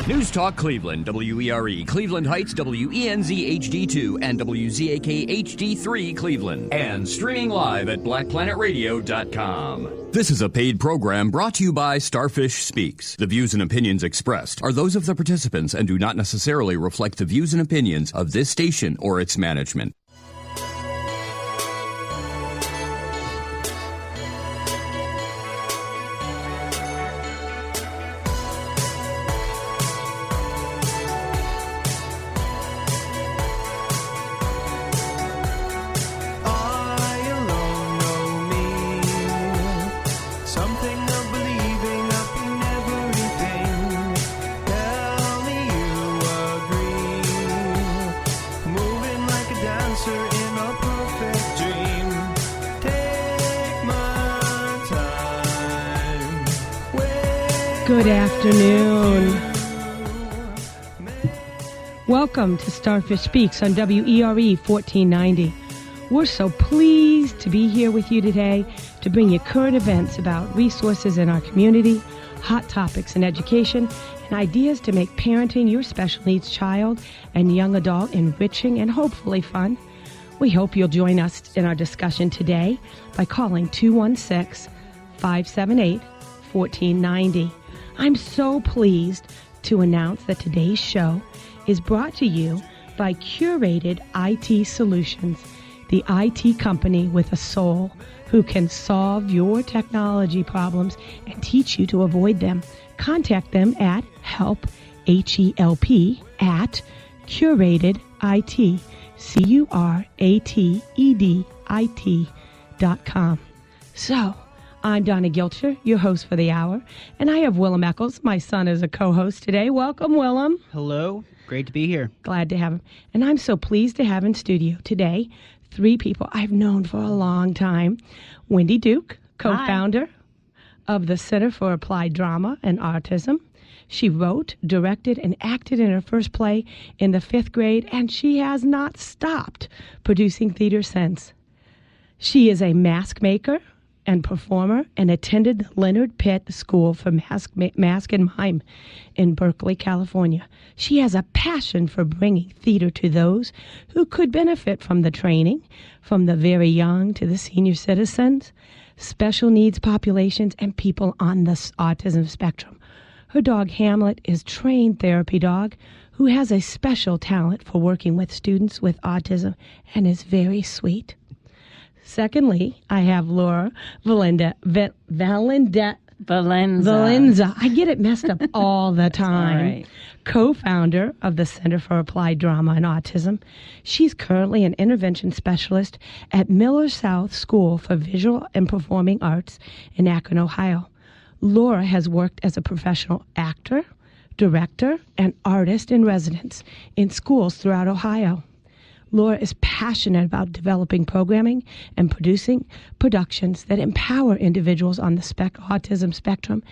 News Talk Cleveland, WERE, Cleveland Heights, WENZ HD2, and WZAK HD3 Cleveland. And streaming live at blackplanetradio.com. This is a paid program brought to you by Starfish Speaks. The views and opinions expressed are those of the participants and do not necessarily reflect the views and opinions of this station or its management. Good afternoon. Welcome to Starfish Speaks on WERE 1490. We're so pleased to be here with you today to bring you current events about resources in our community, hot topics in education, and ideas to make parenting your special needs child and young adult enriching and hopefully fun. We hope you'll join us in our discussion today by calling 216-578-1490. I'm so pleased to announce that today's show is brought to you by Curated IT Solutions, the IT company with a soul who can solve your technology problems and teach you to avoid them. Contact them at help, H-E-L-P, at curatedit, curatedit.com. So, I'm Donna Gilcher, your host for the hour, and I have Willem Eccles, my son, as a co-host today. Welcome, Willem. Hello. Great to be here. Glad to have him. And I'm so pleased to have in studio today three people I've known for a long time. Wendy Duke, co-founder of the Center for Applied Drama and Autism. She wrote, directed, and acted in her first play in the 5th grade, and she has not stopped producing theater since. She is a mask maker and performer, and attended the Leonard Pitt School for Mask and Mime in Berkeley, California. She has a passion for bringing theater to those who could benefit from the training, from the very young to the senior citizens, special needs populations, and people on the autism spectrum. Her dog Hamlet is a trained therapy dog who has a special talent for working with students with autism and is very sweet.Secondly, I have Laura Valendaz. I get it messed up all the time. Right. Co-founder of the Center for Applied Drama and Autism. She's currently an intervention specialist at Miller South School for Visual and Performing Arts in Akron, Ohio. Laura has worked as a professional actor, director, and artist in residence in schools throughout Ohio.Laura is passionate about developing programming and producing productions that empower individuals on the autism spectrum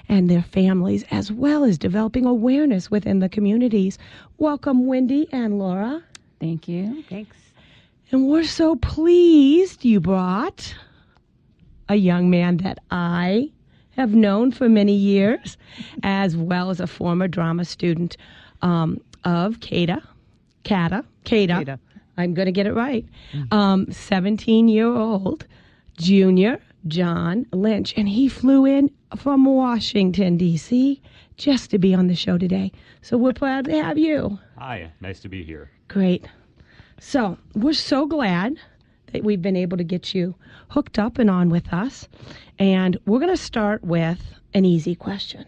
and their families, as well as developing awareness within the communities. Welcome, Wendy and Laura. Thank you. Thanks. And we're so pleased you brought a young man that I have known for many years, as well as a former drama student of CADA. I'm going to get it right. 17-year-old Junior John Lynch. And he flew in from Washington, D.C. just to be on the show today. So we're glad to have you. Hi, nice to be here. Great. So we're so glad that we've been able to get you hooked up and on with us. And we're going to start with an easy question.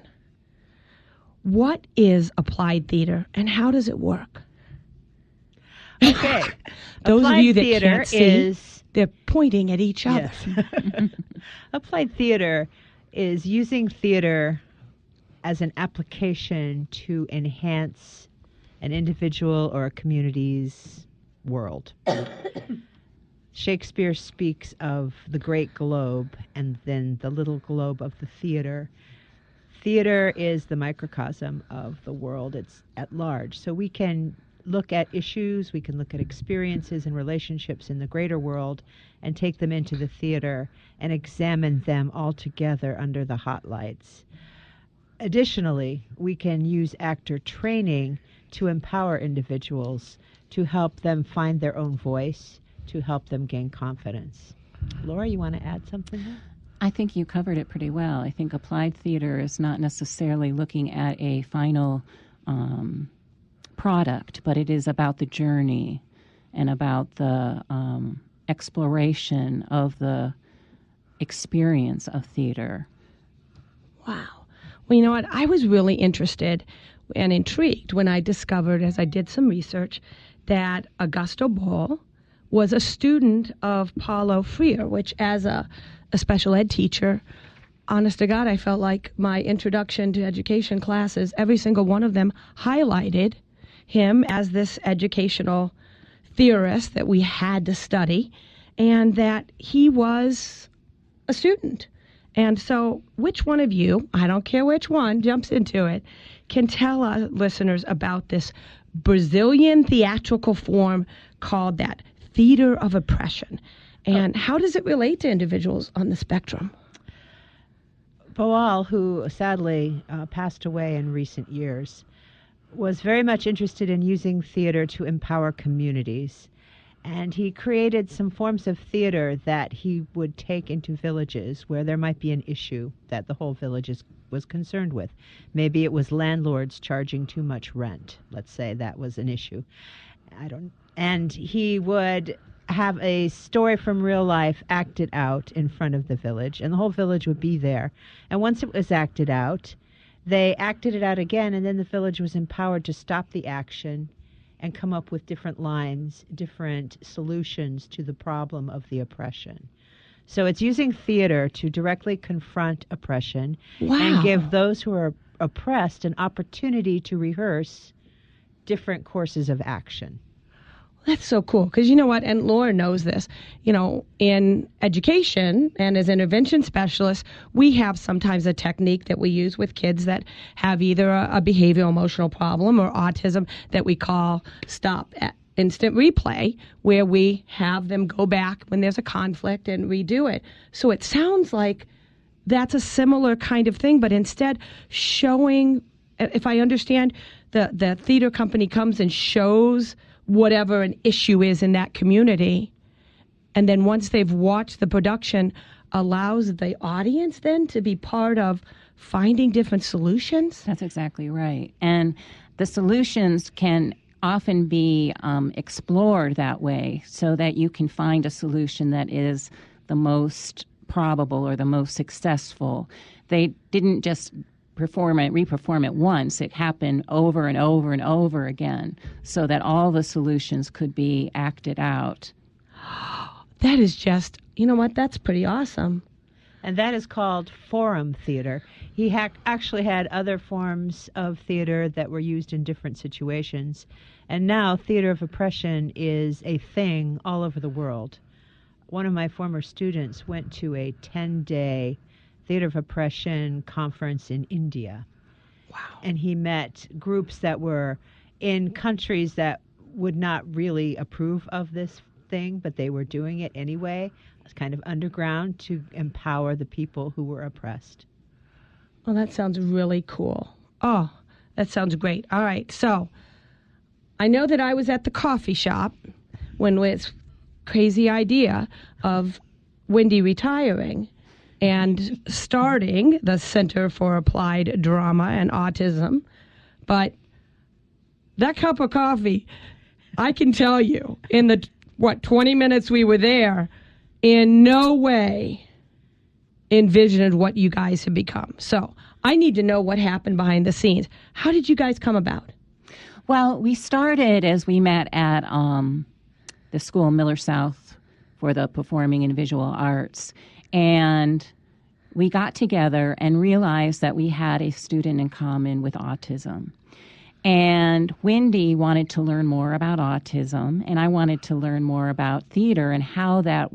What is applied theater and how does it work? Okay. Those Applied of you that theater can't see, they're pointing at each other. Yes. Applied theater is using theater as an application to enhance an individual or a community's world. Shakespeare speaks of the great globe and then the little globe of the theater. Theater is the microcosm of the world. It's at large. So we can look at issues, we can look at experiences and relationships in the greater world and take them into the theater and examine them all together under the hot lights. Additionally, we can use actor training to empower individuals, to help them find their own voice, to help them gain confidence. Laura, you want to add something there? I think you covered it pretty well. I think applied theater is not necessarily looking at a final product, but it is about the journey and about the exploration of the experience of theater. Wow. Well, you know what? I was really interested and intrigued when I discovered, as I did some research, that Augusto Boal was a student of Paulo Freire, which as a special ed teacher, honest to God, I felt like my introduction to education classes, every single one of them highlighted him as this educational theorist that we had to study, and that he was a student. And so which one of you, I don't care which one, jumps into it, can tell our listeners about this Brazilian theatrical form called that theater of oppression? And how does it relate to individuals on the spectrum? Boal, who sadly passed away in recent years, was very much interested in using theater to empower communities. And he created some forms of theater that he would take into villages where there might be an issue that the whole village was concerned with. Maybe it was landlords charging too much rent. Let's say that was an issue. And he would have a story from real life acted out in front of the village, and the whole village would be there. And once it was acted out, they acted it out again, and then the village was empowered to stop the action and come up with different lines, different solutions to the problem of the oppression. So it's using theater to directly confront oppression and give those who are oppressed an opportunity to rehearse different courses of action. That's so cool, because you know what, and Laura knows this, you know, in education and as intervention specialists, we have sometimes a technique that we use with kids that have either a behavioral emotional problem or autism that we call stop at instant replay, where we have them go back when there's a conflict and redo it. So it sounds like that's a similar kind of thing, but instead showing, if I understand, the theater company comes and shows whatever an issue is in that community, and then once they've watched the production, allows the audience then to be part of finding different solutions? That's exactly right. And the solutions can often be explored that way, so that you can find a solution that is the most probable or the most successful. They didn't just reperform it once. It happened over and over and over again, so that all the solutions could be acted out. That is just, you know what, that's pretty awesome. And that is called forum theater. He actually had other forms of theater that were used in different situations. And now theater of oppression is a thing all over the world. One of my former students went to a 10-day theater of oppression conference in India. Wow. And he met groups that were in countries that would not really approve of this thing, but they were doing it anyway. It was kind of underground to empower the people who were oppressed. Well, that sounds really cool. Oh, that sounds great. All right, so I know that I was at the coffee shop when this crazy idea of Wendy retiring and starting the Center for Applied Drama and Autism. But that cup of coffee, I can tell you, in the, 20 minutes we were there, in no way envisioned what you guys have become. So I need to know what happened behind the scenes. How did you guys come about? Well, we started as we met at the school in Miller South for the Performing and Visual Arts. And we got together and realized that we had a student in common with autism. And Wendy wanted to learn more about autism, and I wanted to learn more about theater and how that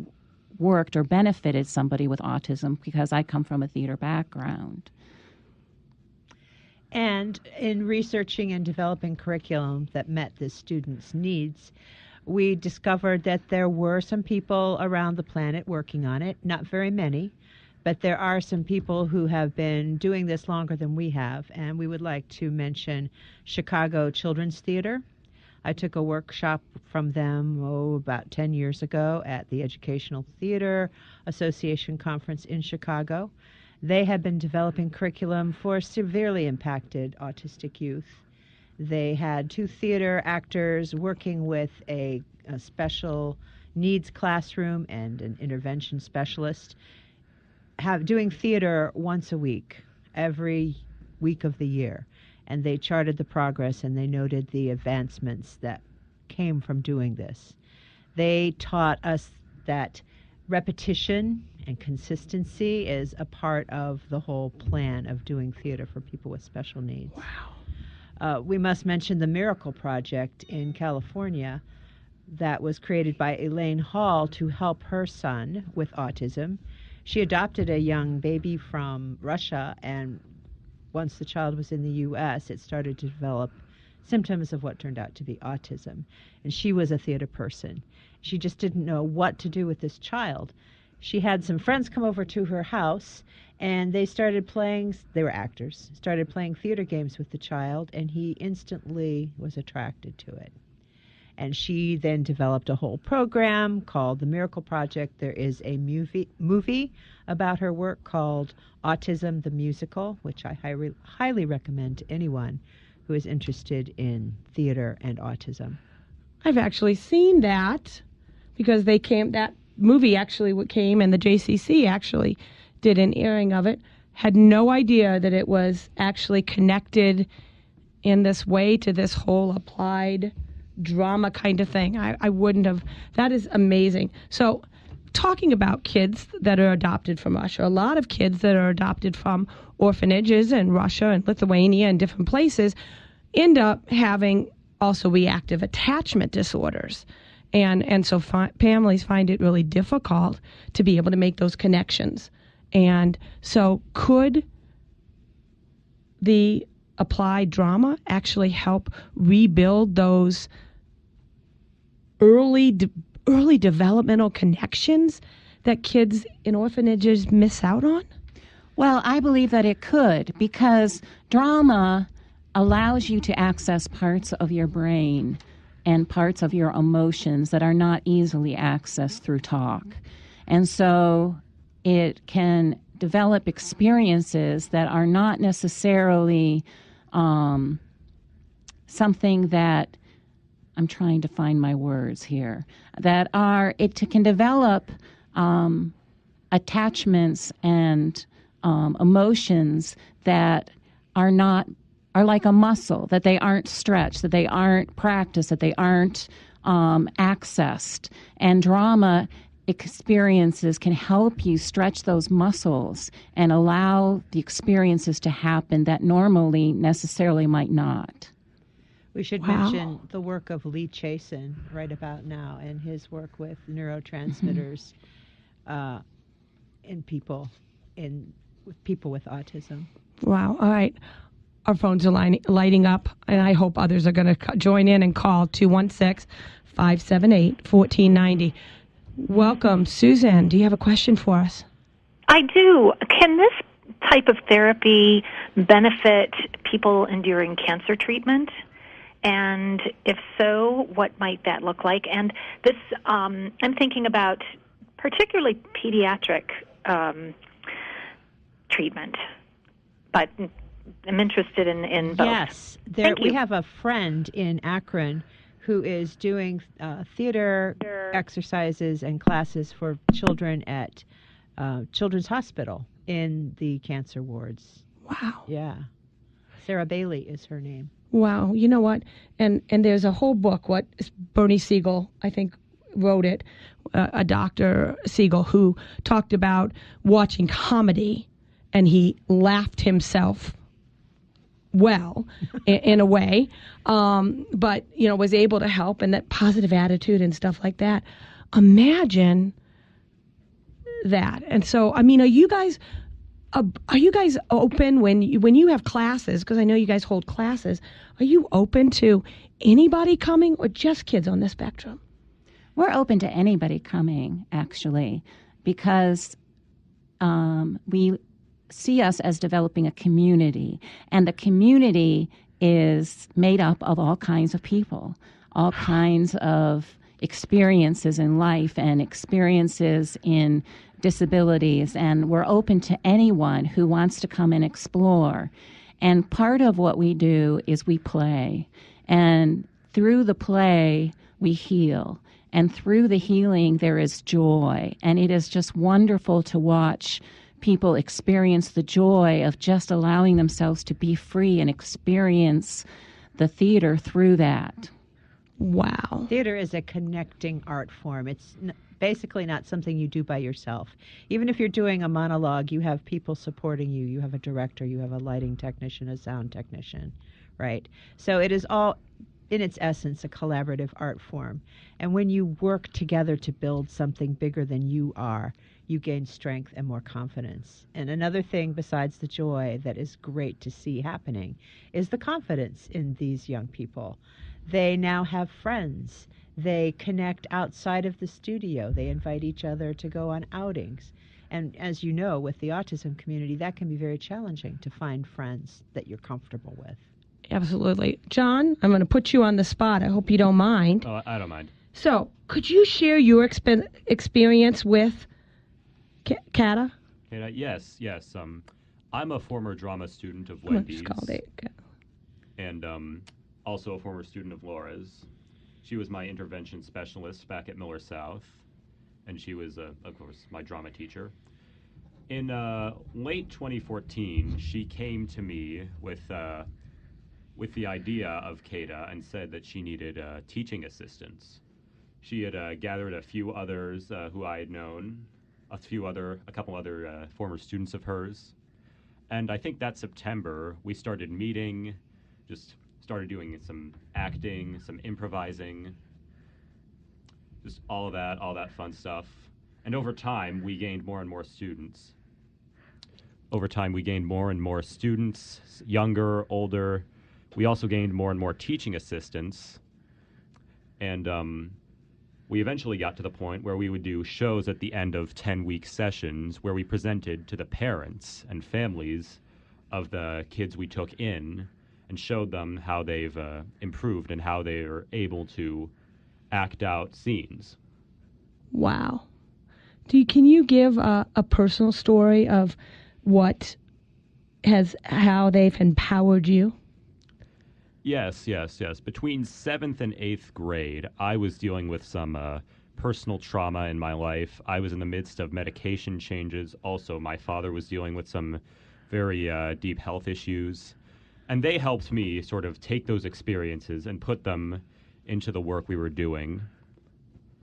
worked or benefited somebody with autism, because I come from a theater background. And in researching and developing curriculum that met the students' needs, we discovered that there were some people around the planet working on it, not very many, But there are some people who have been doing this longer than we have, and we would like to mention Chicago Children's Theater. I took a workshop from them, about 10 years ago at the Educational Theater Association Conference in Chicago. They have been developing curriculum for severely impacted autistic youth. They had 2 theater actors working with a special needs classroom and an intervention specialist, doing theater once a week, every week of the year. And they charted the progress and they noted the advancements that came from doing this. They taught us that repetition and consistency is a part of the whole plan of doing theater for people with special needs. Wow. We must mention the Miracle Project in California that was created by Elaine Hall to help her son with autism. She adopted a young baby from Russia, and once the child was in the U.S., it started to develop symptoms of what turned out to be autism. And she was a theater person. She just didn't know what to do with this child. She had some friends come over to her house, and they started playing, they were actors, started playing theater games with the child, and he instantly was attracted to it. And she then developed a whole program called the Miracle Project. There is a movie about her work called Autism the Musical, which I highly recommend to anyone who is interested in theater and autism. I've actually seen that because that movie actually came, and the JCC actually did an airing of it. Had no idea that it was actually connected in this way to this whole applied drama kind of thing. I wouldn't have. That is amazing. So talking about kids that are adopted from Russia, a lot of kids that are adopted from orphanages in Russia and Lithuania and different places end up having also reactive attachment disorders. And so families find it really difficult to be able to make those connections. And so could the applied drama actually help rebuild those early developmental connections that kids in orphanages miss out on? Well, I believe that it could, because drama allows you to access parts of your brain and parts of your emotions that are not easily accessed through talk. And so it can develop experiences that are not necessarily something that, I'm trying to find my words here, that it can develop attachments and emotions that are like a muscle, that they aren't stretched, that they aren't practiced, that they aren't accessed. And drama experiences can help you stretch those muscles and allow the experiences to happen that normally necessarily might not. We should mention the work of Lee Chasen right about now and his work with neurotransmitters in people with autism. Wow. All right. Our phones are lighting up, and I hope others are going to join in and call 216-578-1490. Welcome. Susan, do you have a question for us? I do. Can this type of therapy benefit people enduring cancer treatment? And if so, what might that look like? And this, I'm thinking about particularly pediatric treatment, but I'm interested in both. Yes, Thank you. We have a friend in Akron who is doing theater exercises and classes for children at Children's Hospital in the cancer wards. Wow. Yeah. Sarah Bailey is her name. Wow. You know what? And there's a whole book, Bernie Siegel, I think, wrote it, a Dr. Siegel, who talked about watching comedy, and he laughed himself well, in a way, but, was able to help, and that positive attitude and stuff like that. Imagine that. And so, are you guys open when you have classes, because I know you guys hold classes, are you open to anybody coming or just kids on the spectrum? We're open to anybody coming, actually, because we see us as developing a community, and the community is made up of all kinds of people, all kinds of experiences in life and experiences in disabilities, and we're open to anyone who wants to come and explore. And part of what we do is we play, and through the play we heal, and through the healing there is joy, and it is just wonderful to watch people experience the joy of just allowing themselves to be free and experience the theater through that. Wow. Theater is a connecting art form. It's basically not something you do by yourself. Even if you're doing a monologue, you have people supporting you. You have a director, you have a lighting technician, a sound technician, right? So it is all, in its essence, a collaborative art form. And when you work together to build something bigger than you are, you gain strength and more confidence. And another thing besides the joy that is great to see happening is the confidence in these young people. They now have friends. They connect outside of the studio. They invite each other to go on outings. And as you know, with the autism community, that can be very challenging to find friends that you're comfortable with. Absolutely. John, I'm going to put you on the spot. I hope you don't mind. Oh, I don't mind. So, could you share your experience with CADA? Yes. I'm a former drama student of Wendy's. It's called it. And also a former student of Laura's. She was my intervention specialist back at Miller South, and she was, of course, my drama teacher. In late 2014, she came to me with the idea of CADA and said that she needed teaching assistants. She had gathered a few others who I had known, a couple other former students of hers, and I think that September we started meeting, just started doing some acting, some improvising, just all that fun stuff. And over time, we gained more and more students. Younger, older. We also gained more and more teaching assistants. And we eventually got to the point where we would do shows at the end of 10-week sessions where we presented to the parents and families of the kids we took in and showed them how they've improved and how they are able to act out scenes. Wow. Can you give a personal story of how they've empowered you? Yes. Between 7th and 8th grade, I was dealing with some personal trauma in my life. I was in the midst of medication changes. Also, my father was dealing with some very deep health issues. And they helped me sort of take those experiences and put them into the work we were doing.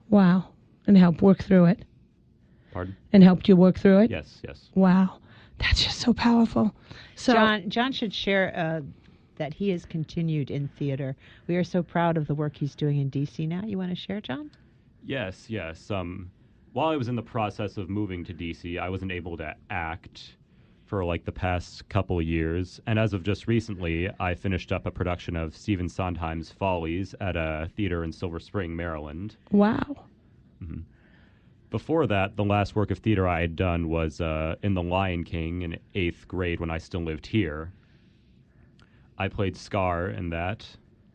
Wow. And help work through it. Pardon? And helped you work through it? Yes. Wow. That's just so powerful. So John should share that he has continued in theater. We are so proud of the work he's doing in D.C. now. You want to share, John? Yes. While I was in the process of moving to D.C., I wasn't able to act for like the past couple of years. And as of just recently, I finished up a production of Stephen Sondheim's Follies at a theater in Silver Spring, Maryland. Wow. Mm-hmm. Before that, the last work of theater I had done was in The Lion King in 8th grade when I still lived here. I played Scar in that.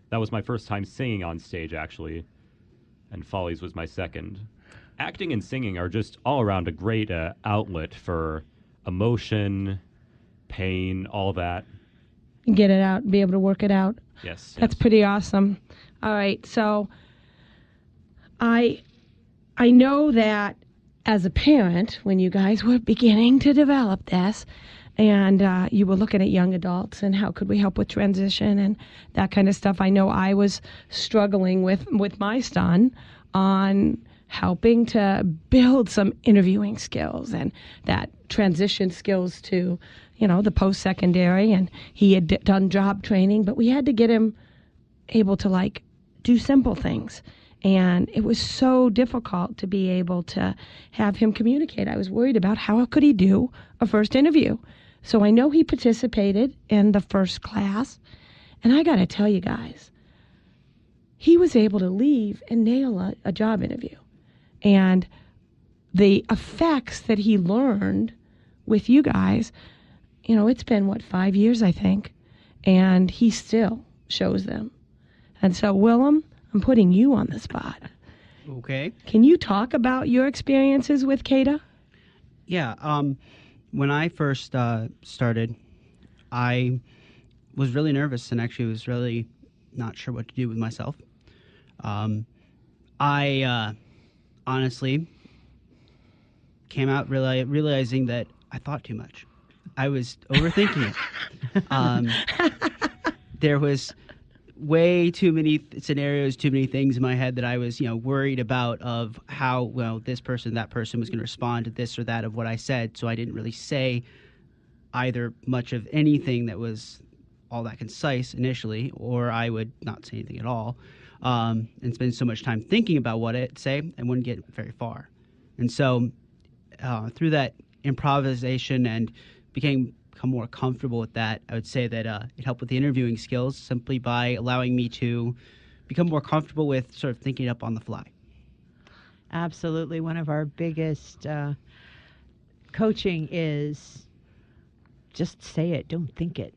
That was my first time singing on stage, actually, and Follies was my second. Acting and singing are just all around a great outlet for emotion, pain, all that. Get it out, be able to work it out. Yes. That's pretty awesome. All right, so I know that as a parent, when you guys were beginning to develop this, and you were looking at young adults and how could we help with transition and that kind of stuff, I know I was struggling with my son on helping to build some interviewing skills and that transition skills to, the post-secondary. And he had done job training, but we had to get him able to do simple things. And it was so difficult to be able to have him communicate. I was worried about how could he do a first interview. So I know he participated in the first class. And I got to tell you guys, he was able to leave and nail a job interview. And the effects that he learned with you guys, you know, it's been, 5 years, I think, and he still shows them. And so, Willem, I'm putting you on the spot. Okay. Can you talk about your experiences with CADA? Yeah. When I first started, I was really nervous and actually was really not sure what to do with myself. I honestly came out realizing that I thought too much. I was overthinking it. There was way too many scenarios, too many things in my head that I was, worried about of how, this person, that person was going to respond to this or that of what I said. So I didn't really say either much of anything that was all that concise initially, or I would not say anything at all, and spend so much time thinking about what I'd say and wouldn't get very far. And so through that improvisation and become more comfortable with that, I would say that it helped with the interviewing skills simply by allowing me to become more comfortable with sort of thinking up on the fly. Absolutely. One of our biggest coaching is just say it, don't think it.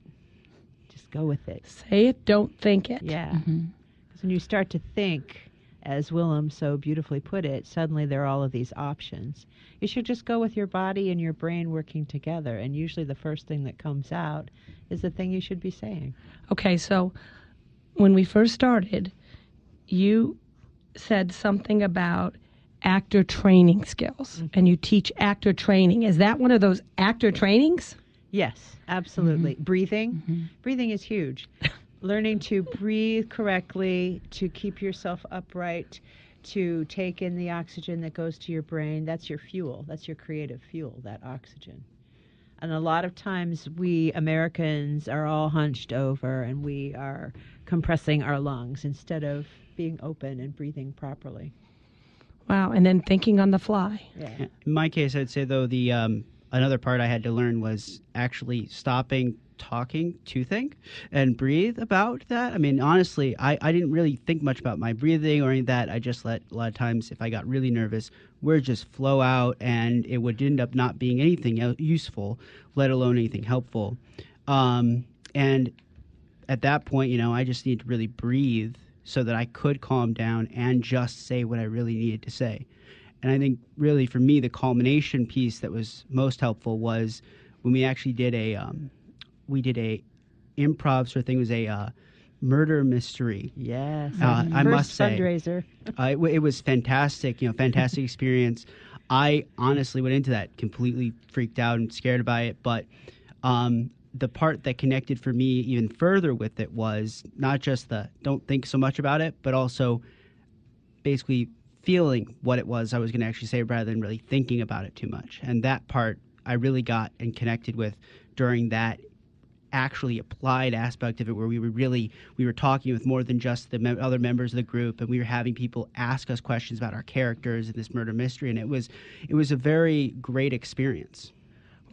Just go with it. Say it, don't think it. Yeah. Because when you start to think, as Willem so beautifully put it, suddenly there are all of these options. You should just go with your body and your brain working together, and usually the first thing that comes out is the thing you should be saying. Okay, so when we first started, you said something about actor training skills, and you teach actor training. Is that one of those actor trainings? Yes, absolutely. Breathing. Breathing is huge. Learning to breathe correctly, to keep yourself upright, to take in the oxygen that goes to your brain. That's your fuel. That's your creative fuel, that oxygen. And a lot of times we Americans are all hunched over and we are compressing our lungs instead of being open and breathing properly. Wow, and then thinking on the fly. Yeah. In my case, I'd say, though, the another part I had to learn was actually stopping talking to think and breathe about that. I mean, honestly, I didn't really think much about my breathing or any of that. I just let, a lot of times, if I got really nervous, words just flow out, and it would end up not being anything useful, let alone anything helpful. And at that point, I just needed to really breathe so that I could calm down and just say what I really needed to say. And I think really for me, the culmination piece that was most helpful was when we actually did a improv sort of thing. It was a murder mystery. Yes. I must say, fundraiser. It was fantastic. Fantastic experience. I honestly went into that completely freaked out and scared by it, but the part that connected for me even further with it was not just the don't think so much about it, but also basically feeling what it was I was going to actually say rather than really thinking about it too much. And that part I really got and connected with during that actually applied aspect of it, where we were talking with more than just the other members of the group, and we were having people ask us questions about our characters in this murder mystery, and it was a very great experience.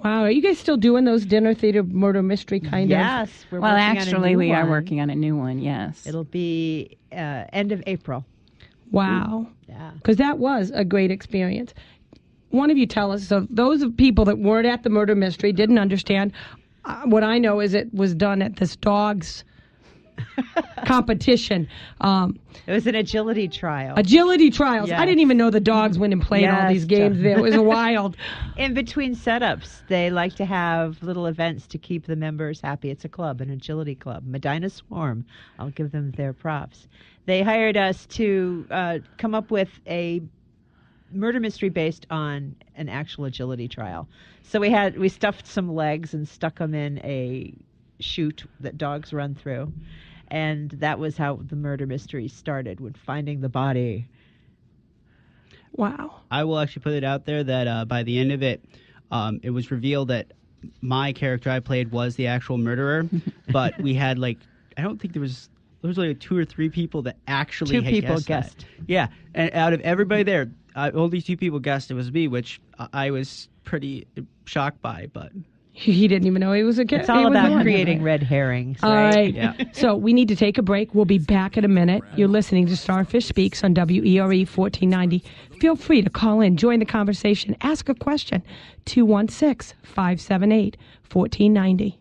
Wow, are you guys still doing those dinner theater murder mystery kind of? Yes. Well, actually, we are working on a new one, yes. It'll be end of April. Wow. Yeah. Because that was a great experience. One of you tell us, so those of people that weren't at the murder mystery didn't understand. What I know is it was done at this dogs competition. It was an agility trial. Agility trials. Yes. I didn't even know the dogs went and played all these games there. It was wild. In between setups, they like to have little events to keep the members happy. It's a club, an agility club. Medina Swarm. I'll give them their props. They hired us to come up with a murder mystery based on an actual agility trial. So we stuffed some legs and stuck them in a chute that dogs run through. And that was how the murder mystery started, with finding the body. Wow. I will actually put it out there that by the end of it, it was revealed that my character I played was the actual murderer, but we had I don't think there was like 2 or 3 people that actually had guessed that. Yeah, and out of everybody there, only 2 people guessed it was me, which I was pretty shocked by, but He didn't even know he was a kid. It's all about creating red herrings, All right? right. Yeah. So we need to take a break. We'll be back in a minute. You're listening to Starfish Speaks on WERE 1490. Feel free to call in, join the conversation, ask a question. 216-578-1490.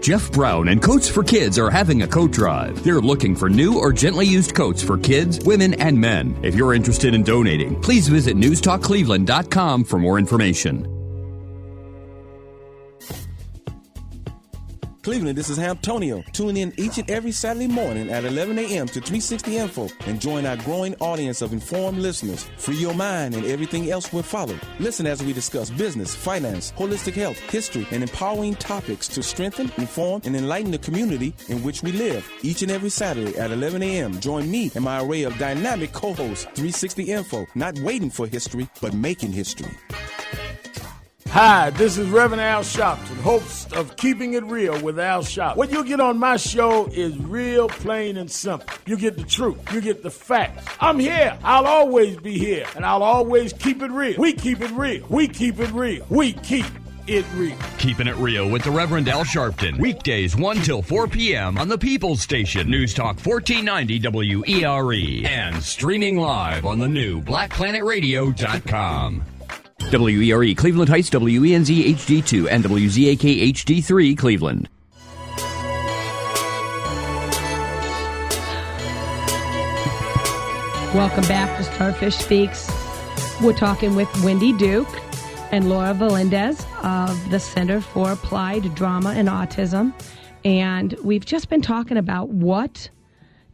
Jeff Brown and Coats for Kids are having a coat drive. They're looking for new or gently used coats for kids, women, and men. If you're interested in donating, please visit newstalkcleveland.com for more information. Cleveland, this is Hamptonio. Tune in each and every Saturday morning at 11 a.m. to 360 Info and join our growing audience of informed listeners. Free your mind and everything else will follow. Listen as we discuss business, finance, holistic health, history, and empowering topics to strengthen, inform, and enlighten the community in which we live. Each and every Saturday at 11 a.m. Join me and my array of dynamic co-hosts, 360 Info, not waiting for history, but making history. Hi, this is Reverend Al Sharpton, host of Keeping It Real with Al Sharpton. What you'll get on my show is real, plain, and simple. You get the truth. You get the facts. I'm here. I'll always be here, and I'll always keep it real. We keep it real. We keep it real. We keep it real. Keeping It Real with the Reverend Al Sharpton. Weekdays 1 till 4 p.m. on the People's Station, News Talk 1490 WERE. And streaming live on the new BlackPlanetRadio.com. WERE Cleveland Heights, WENZ HD2, and WZAK HD3 Cleveland. Welcome back to Starfish Speaks. We're talking with Wendy Duke and Laura Valendaz of the Center for Applied Drama and Autism. And we've just been talking about what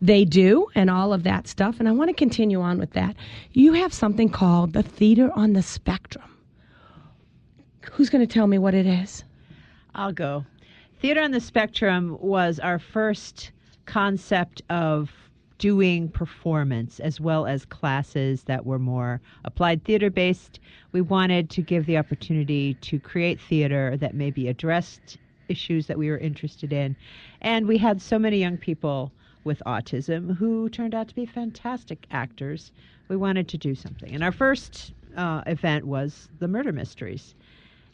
they do and all of that stuff. And I want to continue on with that. You have something called the Theater on the Spectrum. Who's going to tell me what it is? I'll go. Theater on the Spectrum was our first concept of doing performance as well as classes that were more applied theater based. We wanted to give the opportunity to create theater that maybe addressed issues that we were interested in. And we had so many young people with autism who turned out to be fantastic actors. We wanted to do something. And our first event was the Murder Mysteries.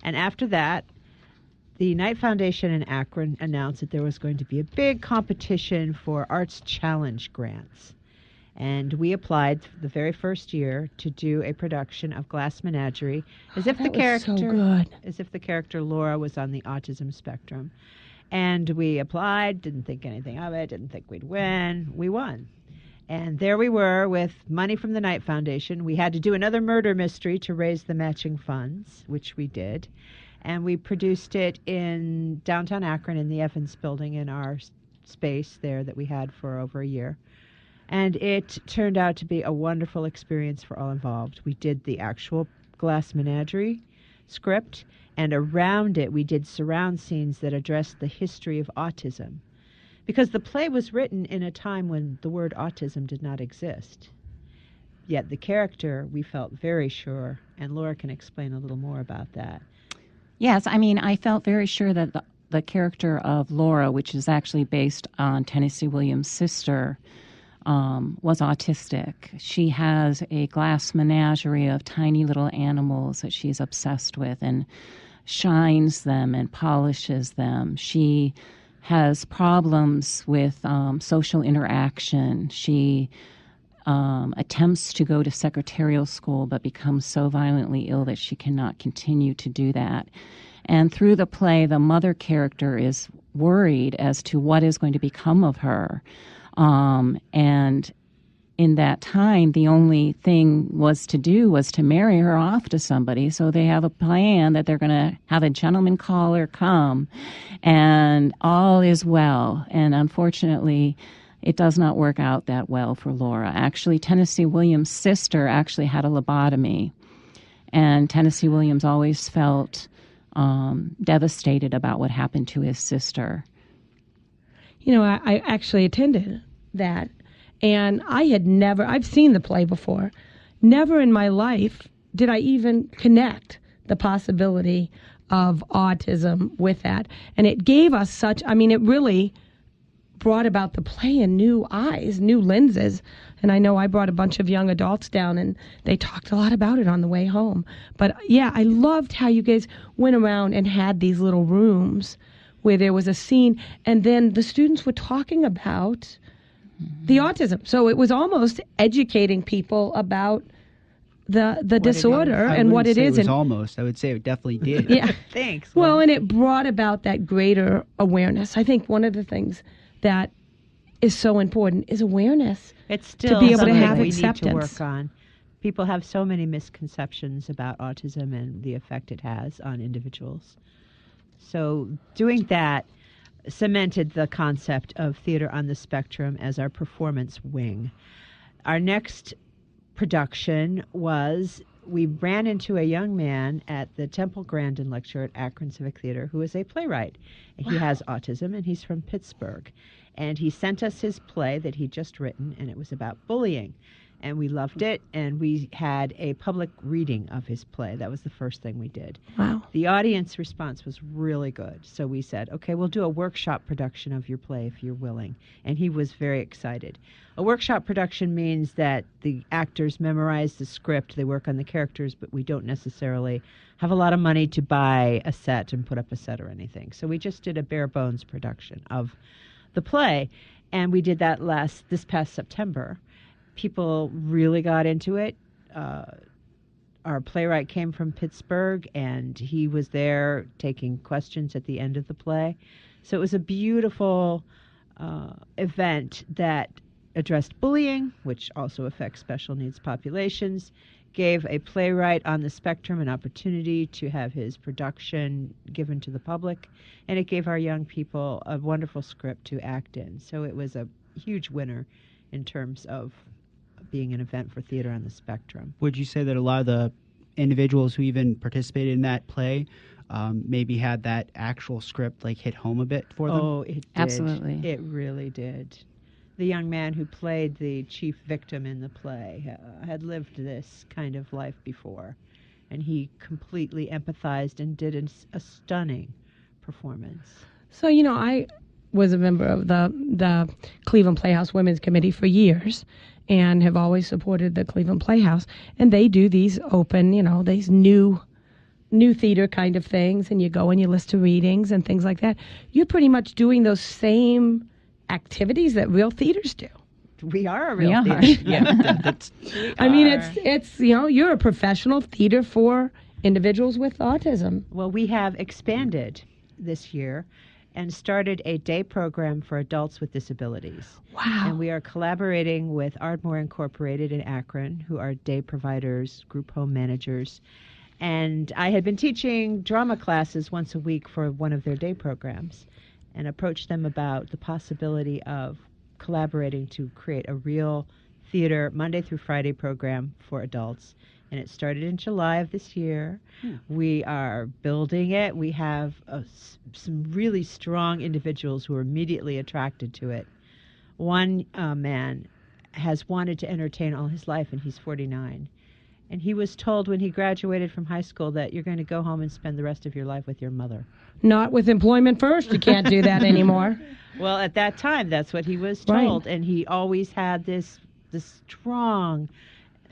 And after that, the Knight Foundation in Akron announced that there was going to be a big competition for Arts Challenge grants. And we applied the very first year to do a production of Glass Menagerie as if the character Laura was on the autism spectrum. And we applied, didn't think anything of it, didn't think we'd win. We won. And there we were with money from the Knight Foundation. We had to do another murder mystery to raise the matching funds, which we did. And we produced it in downtown Akron in the Evans Building in our space there that we had for over a year. And it turned out to be a wonderful experience for all involved. We did the actual Glass Menagerie script, and around it we did surround scenes that addressed the history of autism. Because the play was written in a time when the word autism did not exist. Yet the character, we felt very sure, and Laura can explain a little more about that. Yes, I mean, I felt very sure that the character of Laura, which is actually based on Tennessee Williams' sister, was autistic. She has a glass menagerie of tiny little animals that she's obsessed with and shines them and polishes them. She has problems with social interaction. She attempts to go to secretarial school but becomes so violently ill that she cannot continue to do that. And through the play, the mother character is worried as to what is going to become of her. And in that time, the only thing was to marry her off to somebody. So they have a plan that they're going to have a gentleman caller come, and all is well. And unfortunately, it does not work out that well for Laura. Actually, Tennessee Williams' sister actually had a lobotomy, and Tennessee Williams always felt devastated about what happened to his sister. You know, I actually attended that, and I've seen the play before. Never in my life did I even connect the possibility of autism with that. And it gave us it really brought about the play in new eyes, new lenses. And I know I brought a bunch of young adults down, and they talked a lot about it on the way home. But yeah, I loved how you guys went around and had these little rooms where there was a scene, and then the students were talking about the autism. So it was almost educating people about the disorder and what it is. It was almost. I would say it definitely did. Yeah. Thanks. Well, and it brought about that greater awareness. I think one of the things that is so important is awareness. It's still to be able to something have we acceptance. need to work on. People have so many misconceptions about autism and the effect it has on individuals. So doing that cemented the concept of theater on the spectrum as our performance wing. Our next production was, we ran into a young man at the Temple Grandin Lecture at Akron Civic Theater who is a playwright. He has autism, and he's from Pittsburgh. And he sent us his play that he'd just written, and it was about bullying. And we loved it, and we had a public reading of his play. That was the first thing we did. Wow. The audience response was really good. So we said, okay, we'll do a workshop production of your play if you're willing. And he was very excited. A workshop production means that the actors memorize the script, they work on the characters, but we don't necessarily have a lot of money to buy a set and put up a set or anything. So we just did a bare bones production of the play. And we did that this past September. People really got into it. Our playwright came from Pittsburgh, and he was there taking questions at the end of the play. So it was a beautiful event that addressed bullying, which also affects special needs populations, gave a playwright on the spectrum an opportunity to have his production given to the public, and it gave our young people a wonderful script to act in. So it was a huge winner in terms of being an event for theater on the spectrum. Would you say that a lot of the individuals who even participated in that play maybe had that actual script like hit home a bit for them? Oh, it did. Absolutely. It really did. The young man who played the chief victim in the play had lived this kind of life before, and he completely empathized and did a stunning performance. So, I was a member of the Cleveland Playhouse Women's Committee for years, and have always supported the Cleveland Playhouse. And they do these open, these new theater kind of things, and you go and you listen to readings and things like that. You're pretty much doing those same activities that real theaters do. We are a real theater. Yeah, I mean, it's you're a professional theater for individuals with autism. Well, we have expanded this year and started a day program for adults with disabilities. Wow. And we are collaborating with Ardmore Incorporated in Akron, who are day providers, group home managers. And I had been teaching drama classes once a week for one of their day programs, and approached them about the possibility of collaborating to create a real theater Monday through Friday program for adults. And it started in July of this year. We are building it. We have some really strong individuals who are immediately attracted to it. One man has wanted to entertain all his life, and he's 49. And he was told when he graduated from high school that you're going to go home and spend the rest of your life with your mother. Not with Employment First. You can't do that anymore. Well, at that time, that's what he was told. Right. And he always had this strong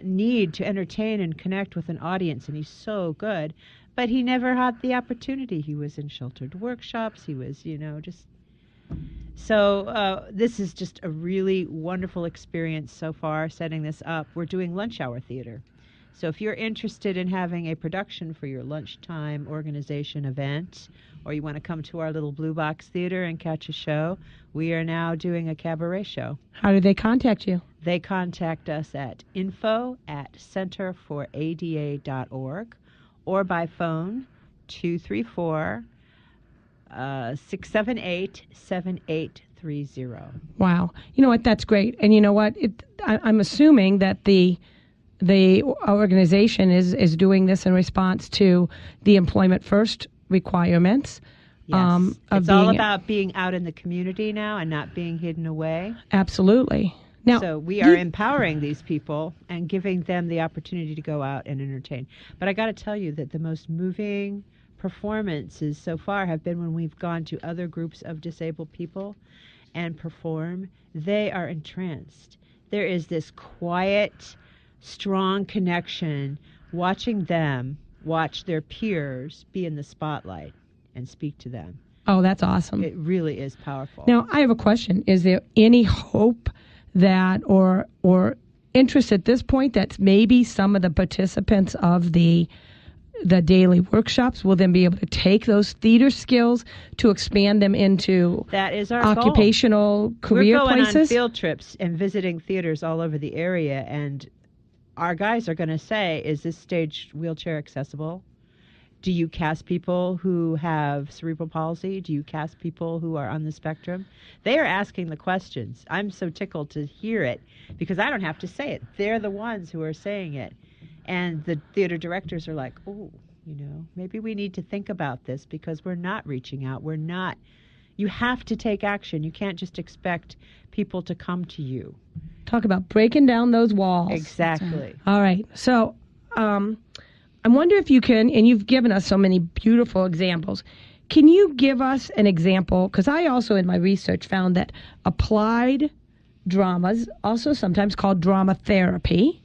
need to entertain and connect with an audience, and he's so good. But he never had the opportunity. He was in sheltered workshops. He was, just... So this is just a really wonderful experience so far, setting this up. We're doing lunch hour theater. So if you're interested in having a production for your lunchtime organization event, or you want to come to our little Blue Box Theater and catch a show, we are now doing a cabaret show. How do they contact you? They contact us at info@centerforada.org or by phone 234-678-7830. Wow. You know what? That's great. And you know what? I'm assuming that the organization is doing this in response to the Employment First requirements. Yes. It's all about being out in the community now and not being hidden away. Absolutely. Now, so we are empowering these people and giving them the opportunity to go out and entertain. But I got to tell you that the most moving performances so far have been when we've gone to other groups of disabled people and perform, they are entranced. There is this quiet, strong connection watching them watch their peers be in the spotlight and speak to them. Oh, that's awesome. It really is powerful. Now, I have a question. Is there any hope that or interest at this point that maybe some of the participants of the daily workshops will then be able to take those theater skills to expand them into that is our occupational career places? We're going places? on field trips and visiting theaters all over the area, and our guys are going to say, is this stage wheelchair accessible? Do you cast people who have cerebral palsy? Do you cast people who are on the spectrum? They are asking the questions. I'm so tickled to hear it because I don't have to say it. They're the ones who are saying it. And the theater directors are like, oh, maybe we need to think about this because we're not reaching out. You have to take action. You can't just expect people to come to you. Talk about breaking down those walls. Exactly. All right. So I wonder if you can, and you've given us so many beautiful examples, can you give us an example? Because I also in my research found that applied dramas, also sometimes called drama therapy.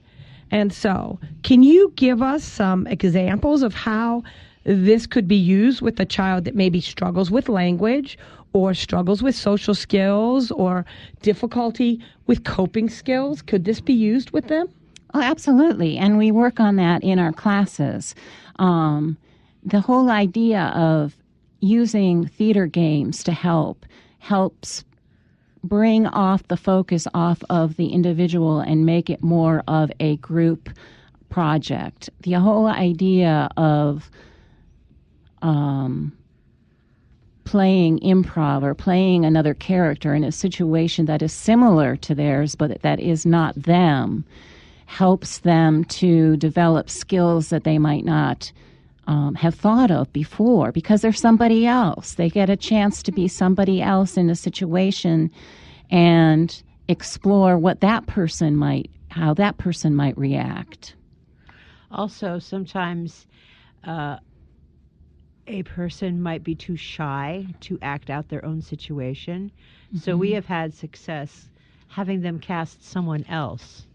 And so can you give us some examples of how this could be used with a child that maybe struggles with language or struggles with social skills or difficulty with coping skills? Could this be used with them? Oh, absolutely. And we work on that in our classes. The whole idea of using theater games to helps bring off the focus off of the individual and make it more of a group project. The whole idea of playing improv or playing another character in a situation that is similar to theirs but that is not them helps them to develop skills that they might not have thought of before because they're somebody else. They get a chance to be somebody else in a situation and explore how that person might react. Also, sometimes a person might be too shy to act out their own situation. Mm-hmm. So we have had success having them cast someone else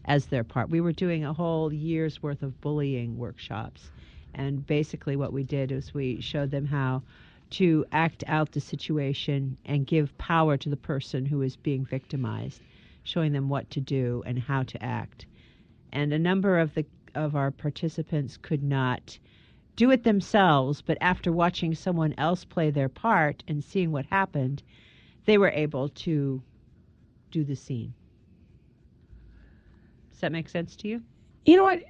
as their part. We were doing a whole year's worth of bullying workshops. And basically what we did is we showed them how to act out the situation and give power to the person who is being victimized, showing them what to do and how to act. And a number of our participants could not do it themselves, but after watching someone else play their part and seeing what happened, they were able to do the scene. Does that make sense to you? You know what?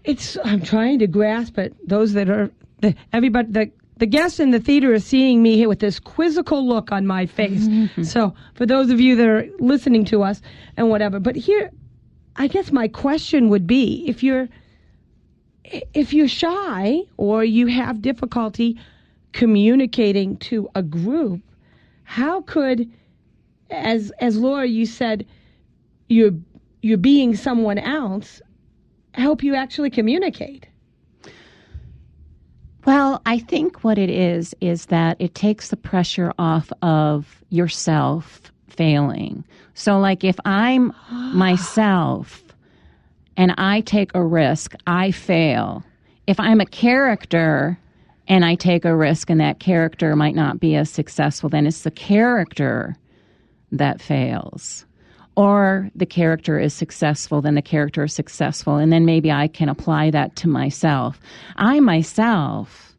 I'm trying to grasp it. Those that are the guests in the theater are seeing me here with this quizzical look on my face. Mm-hmm. So for those of you that are listening to us and whatever, but here, I guess my question would be: if you're shy or you have difficulty communicating to a group, how could, as Laura, you said, you're being someone else, help you actually communicate? Well, I think what it is that it takes the pressure off of yourself failing. So like if I'm myself and I take a risk, I fail. If I'm a character and I take a risk and that character might not be as successful, then it's the character that fails. Or the character is successful, then the character is successful, and then maybe I can apply that to myself. I myself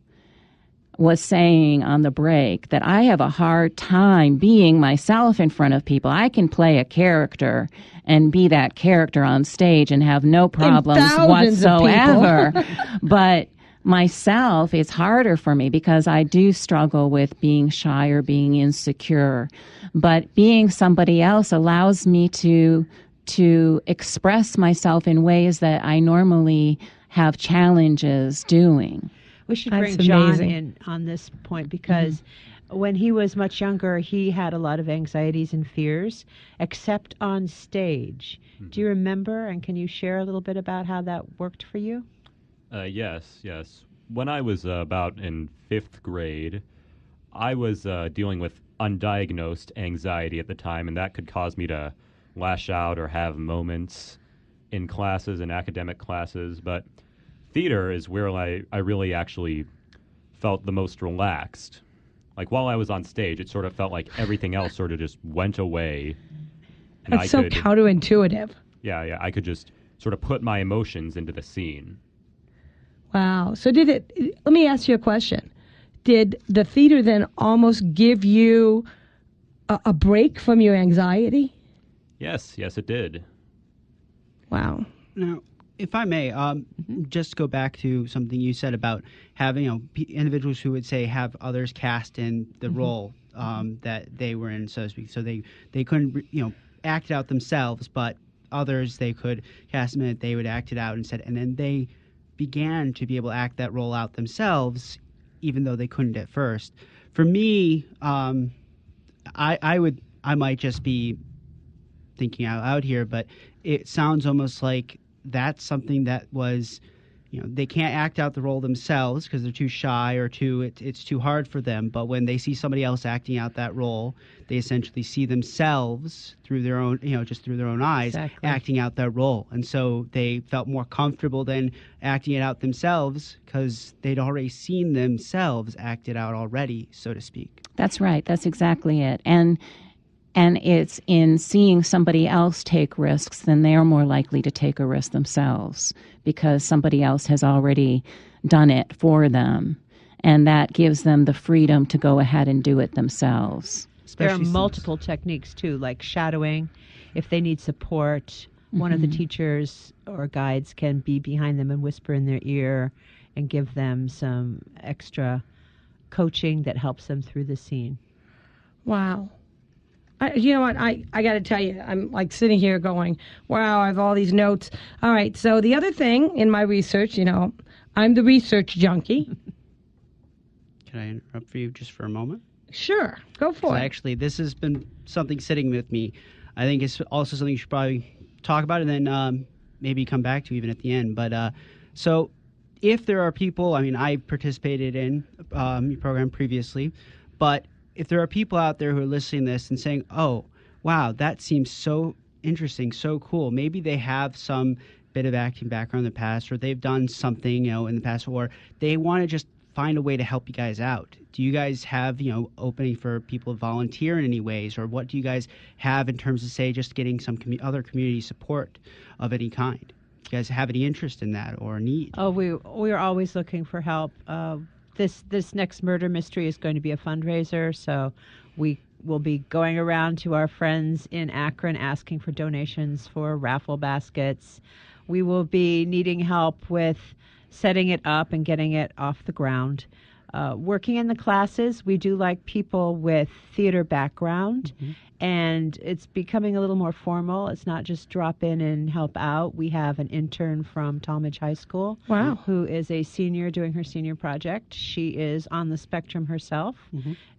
was saying on the break that I have a hard time being myself in front of people. I can play a character and be that character on stage and have no problems whatsoever. But myself, it's harder for me because I do struggle with being shy or being insecure. But being somebody else allows me to express myself in ways that I normally have challenges doing. We should bring John in on this point because when he was much younger, he had a lot of anxieties and fears, except on stage. Mm-hmm. Do you remember, and can you share a little bit about how that worked for you? Yes. When I was about in 5th grade, I was dealing with undiagnosed anxiety at the time, and that could cause me to lash out or have moments in classes, in academic classes. But theater is where I really actually felt the most relaxed. Like while I was on stage, it sort of felt like everything else sort of just went away. And That's so counterintuitive. Yeah, I could just sort of put my emotions into the scene. Wow. So let me ask you a question. Did the theater then almost give you a break from your anxiety? Yes, it did. Wow. Now, if I may, just go back to something you said about having individuals who would say have others cast in the role that they were in, so to speak. So they couldn't act it out themselves, but others they could cast them in it, they would act it out instead, and then they began to be able to act that role out themselves, even though they couldn't at first. For me, I might just be thinking out loud here, but it sounds almost like that's something that was, they can't act out the role themselves because they're too shy or it's too hard for them. But when they see somebody else acting out that role, they essentially see themselves through their own, just through their own eyes, acting out that role. And so they felt more comfortable than acting it out themselves because they'd already seen themselves act it out already, so to speak. That's right. That's exactly it. And it's in seeing somebody else take risks, then they're more likely to take a risk themselves because somebody else has already done it for them. And that gives them the freedom to go ahead and do it themselves. There are multiple techniques, too, like shadowing. If they need support, one of the teachers or guides can be behind them and whisper in their ear and give them some extra coaching that helps them through the scene. Wow. You know what? I got to tell you, I'm like sitting here going, wow, I have all these notes. All right. So the other thing in my research, I'm the research junkie. Can I interrupt for you just for a moment? Sure. Go for it. Actually, this has been something sitting with me. I think it's also something you should probably talk about and then maybe come back to even at the end. But so if there are people, I participated in your program previously, but if there are people out there who are listening to this and saying, oh, wow, that seems so interesting, so cool. Maybe they have some bit of acting background in the past or they've done something, in the past, or they want to just find a way to help you guys out. Do you guys have, opening for people to volunteer in any ways? Or what do you guys have in terms of, say, just getting some other community support of any kind? Do you guys have any interest in that or need? Oh, we are always looking for help. This next murder mystery is going to be a fundraiser, so we will be going around to our friends in Akron asking for donations for raffle baskets. We will be needing help with setting it up and getting it off the ground. Working in the classes, we do like people with theater background, and it's becoming a little more formal. It's not just drop in and help out. We have an intern from Talmadge High School who is a senior doing her senior project. She is on the spectrum herself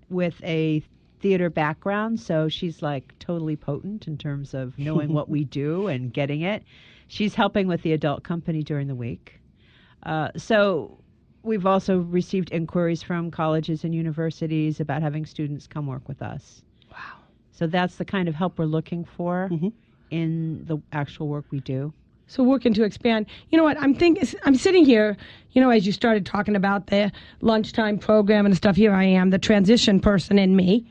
with a theater background, so she's like totally potent in terms of knowing what we do and getting it. She's helping with the adult company during the week. So we've also received inquiries from colleges and universities about having students come work with us. Wow. So that's the kind of help we're looking for in the actual work we do. So working to expand. You know what? I'm sitting here, as you started talking about the lunchtime program and stuff, here I am, the transition person in me.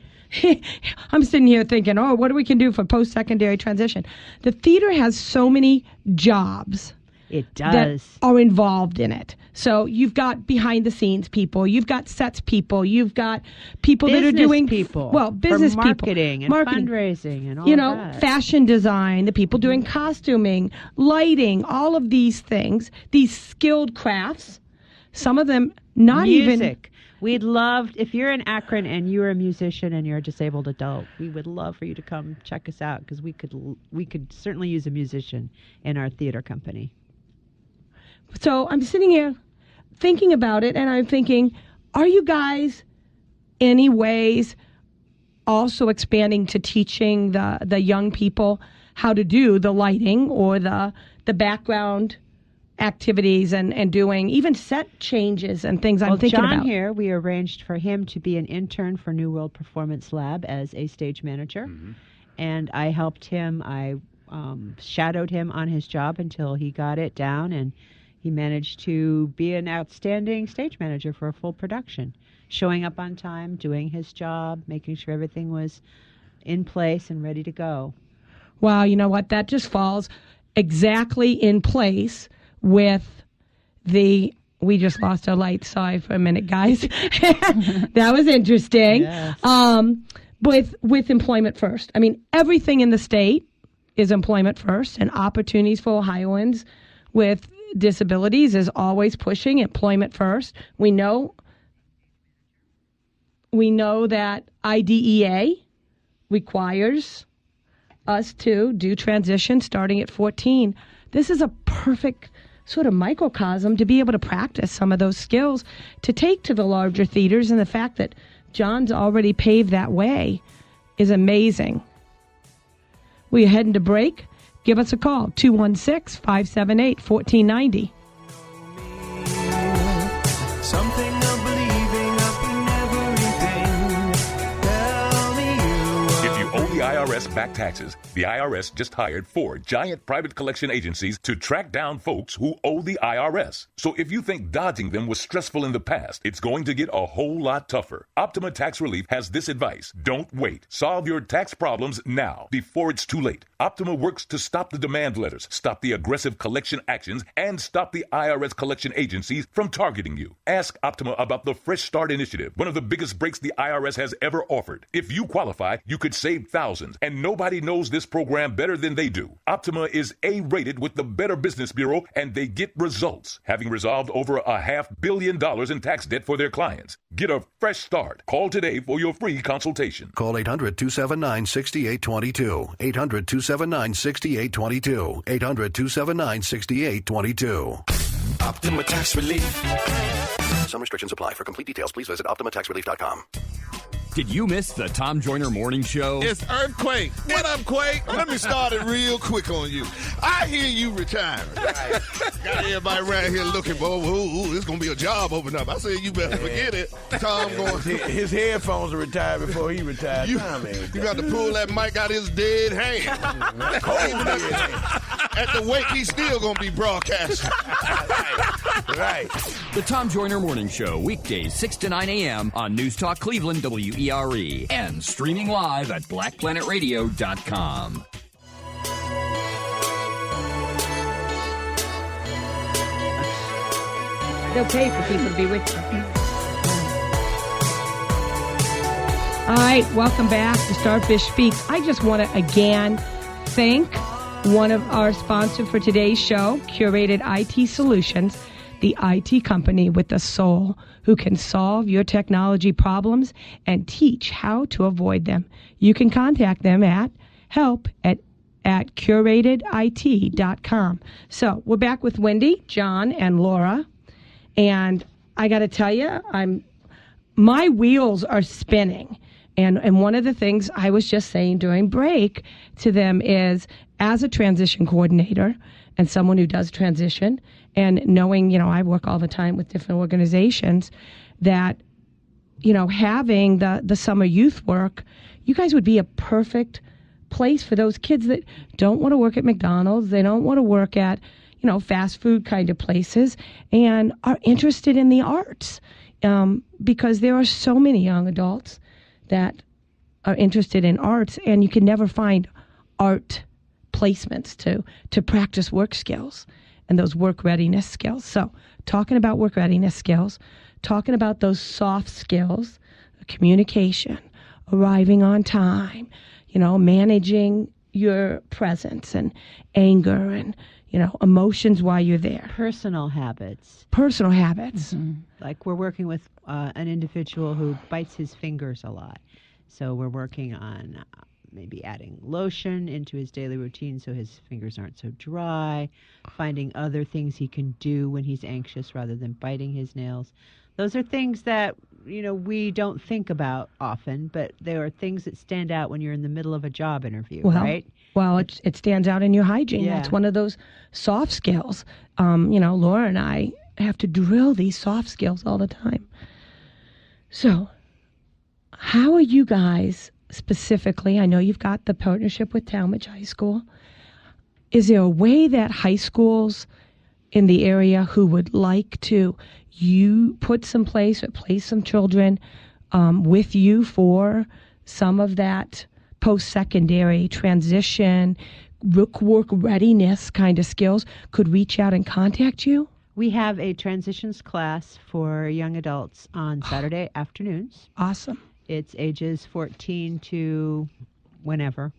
I'm sitting here thinking, what do we can do for post-secondary transition? The theater has so many jobs. It does. That are involved in it. So you've got behind-the-scenes people, you've got sets people, you've got people that are doing people. Well, business for marketing people, and fundraising and all that. Fashion design, the people doing costuming, lighting, all of these things, these skilled crafts. Some of them not Music. We'd love, if you're in Akron and you're a musician and you're a disabled adult, we would love for you to come check us out because we could certainly use a musician in our theater company. So I'm sitting here thinking about it, and I'm thinking, are you guys any ways also expanding to teaching the young people how to do the lighting or the background activities and doing even set changes and things I'm thinking John about. Here, we arranged for him to be an intern for New World Performance Lab as a stage manager. Mm-hmm. And I helped him. I shadowed him on his job until he got it down, and he managed to be an outstanding stage manager for a full production, showing up on time, doing his job, making sure everything was in place and ready to go. Wow, you know what? That just falls exactly in place with we just lost our light. Sorry for a minute, guys. That was interesting. Yes. With employment first. I mean, everything in the state is employment first, and opportunities for Ohioans with disabilities is always pushing employment first. We know that IDEA requires us to do transition starting at 14. This is a perfect sort of microcosm to be able to practice some of those skills to take to the larger theaters, and the fact that John's already paved that way is amazing. We're heading to break. Give us a call, 216-578-1490. Something of believing up in everything. Tell me you. If you owe the IRS back taxes, the IRS just hired 4 giant private collection agencies to track down folks who owe the IRS. So if you think dodging them was stressful in the past, it's going to get a whole lot tougher. Optima Tax Relief has this advice. Don't wait. Solve your tax problems now, before it's too late. Optima works to stop the demand letters, stop the aggressive collection actions, and stop the IRS collection agencies from targeting you. Ask Optima about the Fresh Start Initiative, one of the biggest breaks the IRS has ever offered. If you qualify, you could save thousands, and nobody knows this program better than they do. Optima is A-rated with the Better Business Bureau, and they get results, having resolved over $500 million in tax debt for their clients. Get a fresh start. Call today for your free consultation. Call 800-279-6822. 800-279-6822. 800-279-6822. Optima Tax Relief. Some restrictions apply. For complete details, please visit OptimaTaxRelief.com. Did you miss the Tom Joyner Morning Show? It's Earthquake. What up, Quake? Let me start it real quick on you. I hear you retiring. Right. Got everybody around here looking, it's going to be a job open up. I said, you better forget it. Tom going. His headphones are retired before he retired. You got to pull that mic out his dead hand. At the wake, he's still going to be broadcasting. Right. The Tom Joyner Morning Show, weekdays 6 to 9 a.m. on News Talk Cleveland, WERE, and streaming live at blackplanetradio.com. It's okay for people to be with you. All right, welcome back to Starfish Speaks. I just want to again thank one of our sponsors for today's show, Curated IT Solutions, the IT company with the soul who can solve your technology problems and teach how to avoid them. You can contact them at help@curatedit.com. So we're back with Wendy, John, and Laura. And I got to tell you, my wheels are spinning. And one of the things I was just saying during break to them is, as a transition coordinator and someone who does transition, and knowing, I work all the time with different organizations, that, having the summer youth work, you guys would be a perfect place for those kids that don't want to work at McDonald's, they don't want to work at, fast food kind of places, and are interested in the arts, because there are so many young adults that are interested in arts, and you can never find art placements to practice work skills and those work readiness skills. So talking about work readiness skills, talking about those soft skills, communication, arriving on time, managing your presence and anger and, emotions while you're there. Personal habits. Mm-hmm. Like we're working with an individual who bites his fingers a lot. So we're working on maybe adding lotion into his daily routine so his fingers aren't so dry, finding other things he can do when he's anxious rather than biting his nails. Those are things that we don't think about often, but there are things that stand out when you're in the middle of a job interview, Well, right? Well, it stands out in your hygiene. Yeah. That's one of those soft skills. Laura and I have to drill these soft skills all the time. So, how are you guys specifically? I know you've got the partnership with Talmadge High School. Is there a way that high schools in the area who would like to put some place or place some children with you for some of that post-secondary transition, work readiness kind of skills, could reach out and contact you? We have a transitions class for young adults on Saturday afternoons. Awesome. It's ages 14 to whenever.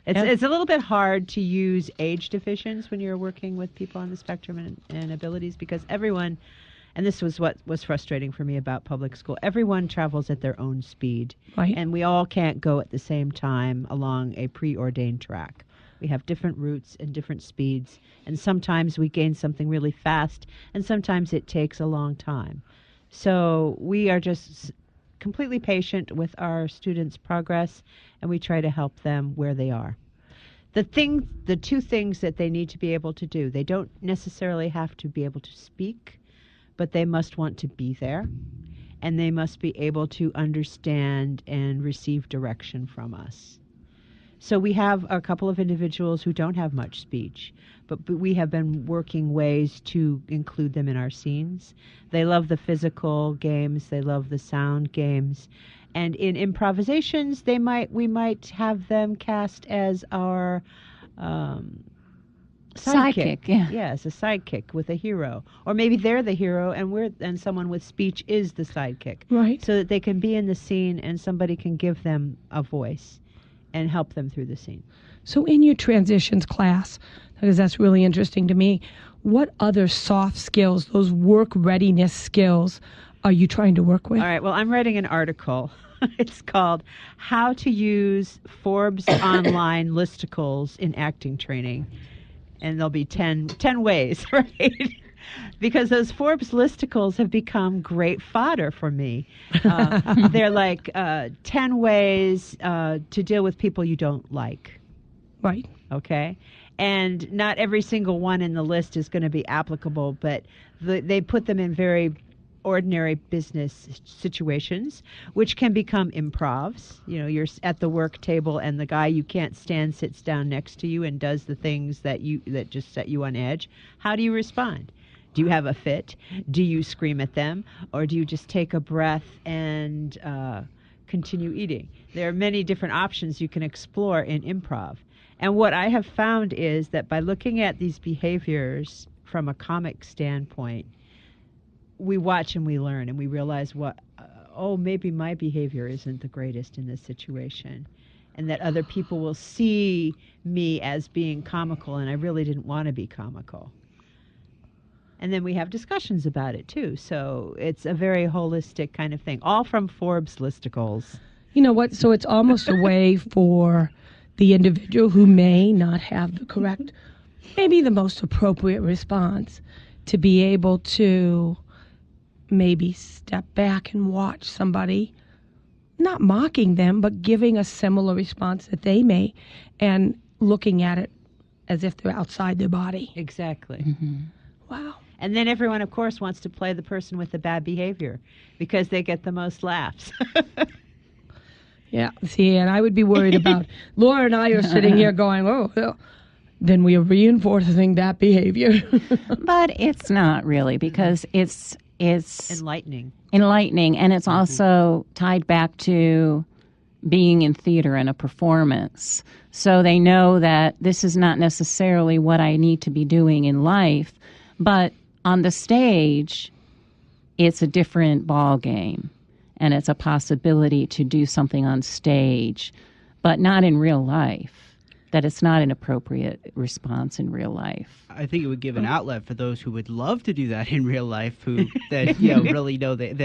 It's a little bit hard to use age divisions when you're working with people on the spectrum and abilities, because everyone, and this was what was frustrating for me about public school, everyone travels at their own speed. Right. And we all can't go at the same time along a preordained track. We have different routes and different speeds, and sometimes we gain something really fast, and sometimes it takes a long time. So we are just completely patient with our students' progress, and we try to help them where they are. The two things that they need to be able to do, they don't necessarily have to be able to speak, but they must want to be there, and they must be able to understand and receive direction from us. So we have a couple of individuals who don't have much speech, but we have been working ways to include them in our scenes. They love the physical games, they love the sound games, and in improvisations, we might have them cast as our sidekick. Yeah. Yes, a sidekick with a hero, or maybe they're the hero and someone with speech is the sidekick. Right. So that they can be in the scene and somebody can give them a voice and help them through the scene. So in your transitions class, because that's really interesting to me, what other soft skills, those work readiness skills, are you trying to work with? All right, well, I'm writing an article. It's called How to Use Forbes Online Listicles in Acting Training. And there'll be 10 ways, right? Because those Forbes listicles have become great fodder for me. They're like 10 ways to deal with people you don't like. Right. Okay? And not every single one in the list is going to be applicable, but they put them in very ordinary business situations, which can become improvs. You're at the work table and the guy you can't stand sits down next to you and does the things that just set you on edge. How do you respond? Do you have a fit? Do you scream at them? Or do you just take a breath and continue eating? There are many different options you can explore in improv. And what I have found is that by looking at these behaviors from a comic standpoint, we watch and we learn and we realize maybe my behavior isn't the greatest in this situation. And that other people will see me as being comical, and I really didn't want to be comical. And then we have discussions about it, too. So it's a very holistic kind of thing, all from Forbes listicles. You know what? So it's almost a way for the individual who may not have the correct, maybe the most appropriate response, to be able to maybe step back and watch somebody, not mocking them, but giving a similar response that they may, and looking at it as if they're outside their body. Exactly. Mm-hmm. Wow. And then everyone, of course, wants to play the person with the bad behavior because they get the most laughs. Yeah. See, and I would be worried about Laura and I are sitting here going, oh, then we are reinforcing that behavior. But it's not really, because it's enlightening, and it's also tied back to being in theater and a performance. So they know that this is not necessarily what I need to be doing in life, but on the stage, it's a different ball game, and it's a possibility to do something on stage, but not in real life. That it's not an appropriate response in real life. I think it would give an outlet for those who would love to do that in real life, who really know that